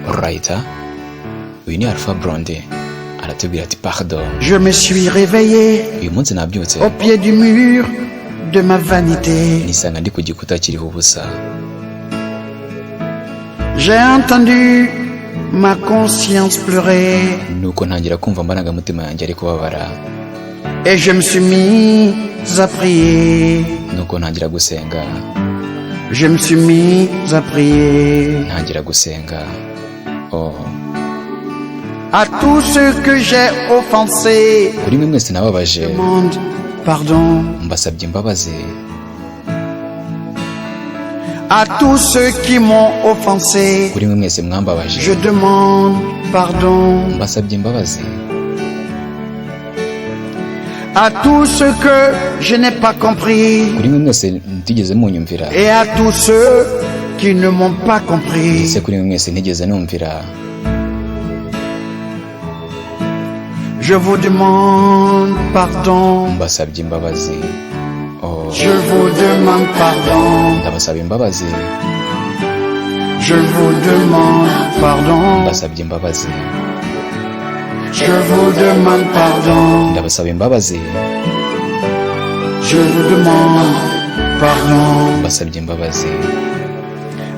Alright, uyu ni Alpha Blondy aratubwira ati pardon. Je me suis réveillé Uyu munsi nabyutse au pied du mur de ma vanité. nisanga ndi ku gikuta kiriho ubusa. J'ai entendu ma conscience pleurer Nuko ntangira kumva amarangamutima yanjye ari kubabara. et je me suis mis à prier. Nuko ntangira gusenga. Je me suis mis à prier. Ntangira gusenga. Oh. À tous ceux que j'ai offensés, Kuri mwe mwese nababaje demande pardon. mbasabye imbabazi. À tous ceux qui m'ont offensé, Kuri mwe mwese mwambabaje je demande pardon. mbasabye imbabazi. À tous ceux que je n'ai pas compris Kuri mwe mwese ntigeze munyumvira et à tous ceux qui ne m'ont pas compris, ese kuri mwe mwese ntigeze numvira je vous demande pardon. mbasabye imbabazi. Oh. Je vous demande pardon. Ndabasaba imbabazi. Je vous demande pardon. Mbasabye imbabazi. Je vous demande pardon. Ndabasaba imbabazi. Je vous demande pardon. Mbasabye imbabazi.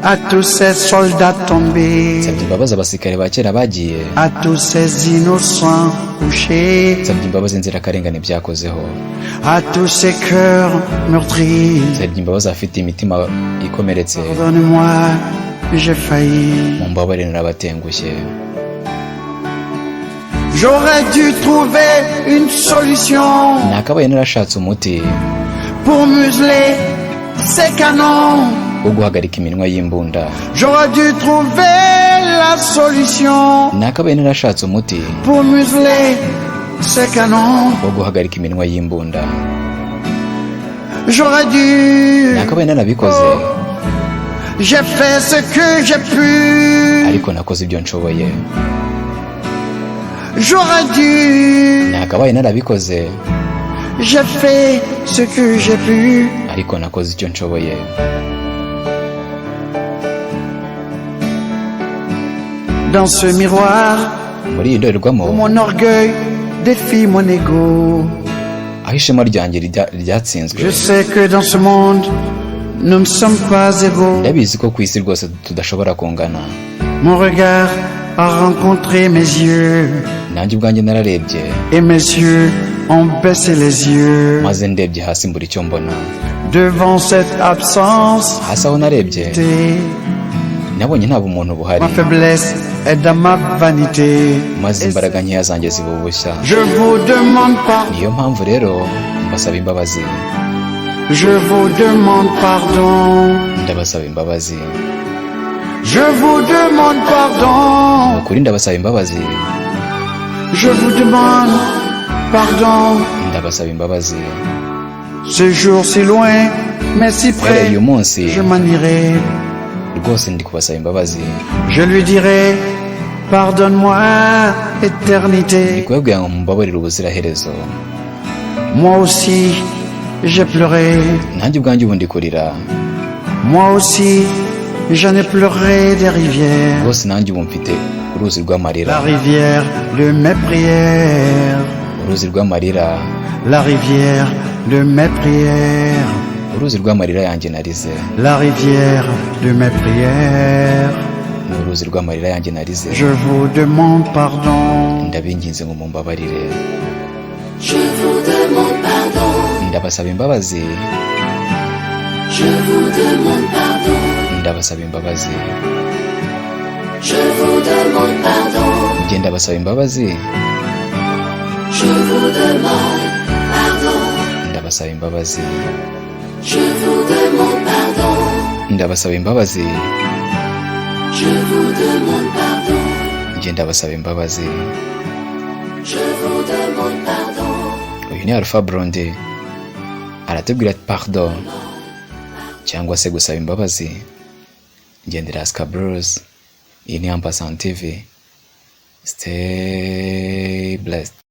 À tous ces soldats tombés, Nsabye imbabazi abasirikare ba kera bagiye. à tous ces innocents couchés, Nsabye imbabazi inzirakarengane byakozeho. à tous ces cœurs meurtris. Nsabye imbabazi abafite imitima ikomeretse. Pardonne-moi, j'ai failli. Mumbabarire narabatengushye. J'aurais dû trouver une solution Nakabaye narashatse umuti pour museler ces canons. wo guhagarika iminwa y'imbunda. J'aurais dû trouver la solution Nakabaye narashatse umuti pour museler ces canons. wo guhagarika iminwa y'imbunda. J'aurais dû. Nakabaye narabikoze J'ai fait ce que j'ai pu. ariko nakoze ibyo nshoboye. J'aurais dû. Nakabaye narabikoze J'ai fait ce que j'ai pu. ariko nakoze icyo nshoboye. Dans ce miroir Muri iyi où ndorerwamo mon orgueil défie mon ego, aho ishema ryanjye ryatsinzwe. je sais que dans ce monde nous ne sommes pas égaux. Ndabizi ko ku isi rwose tudashobora kungana. Mon regard a rencontré mes yeux Nanjye ubwanjye nararebye et mes yeux ont baissé les yeux maze ndebye hasi mbura icyo mbona. devant cette absence. Hasi aho narebye nabonye nta bumuntu buhari, Ma faiblesse est dans ma vanité. maze imbaraga nkeya zanjye zibubushya. Je vous demande pardon. Niyo mpamvu rero mbasaba imbabazi. Je vous demande pardon. Ndabasaba imbabazi. Je vous demande pardon. Ukuri ndabasaba imbabazi. Je vous demande pardon. Ndabasaba imbabazi. Ce jour si loin, mais si Rero près, uyu munsi je m'en irai. rwose ndi kubasaba imbabazi. Je lui dirai, pardonne-moi, Ndi éternité. kubabwira ngo mumbabarire ubuziraherezo. Moi aussi, j'ai pleuré. Nanjye ubwanjye ubu ndi kurira. Moi aussi, j'en ai pleuré des rivières. Rwose nanjye ubu mfite uruzi La rw'amarira. rivière de mes prières. Uruzi rw'amarira. La rivière de mes prières. Uruzi rw'amarira yanjye narize. La rivière de mes prières. Ni uruzi rw'amarira yanjye narize. Je vous demande pardon. Ndabinginze ngo mumbabarire. Je vous demande pardon. Ndabasaba imbabazi. Je vous demande pardon. Ndabasaba imbabazi. Je vous demande pardon. Njye ndabasaba imbabazi. Je vous demande pardon. Ndabasaba imbabazi. Je vous demande pardon. Ndabasaba imbabazi. Je vous demande pardon. Njye ndabasaba imbabazi. Je vous demande pardon. Uyu ni Alpha Blondy aratubwira ati pardon cyangwa se gusaba imbabazi. Njye ndi Raska Bros. Iyi ni Ampasant TV. Stay blessed.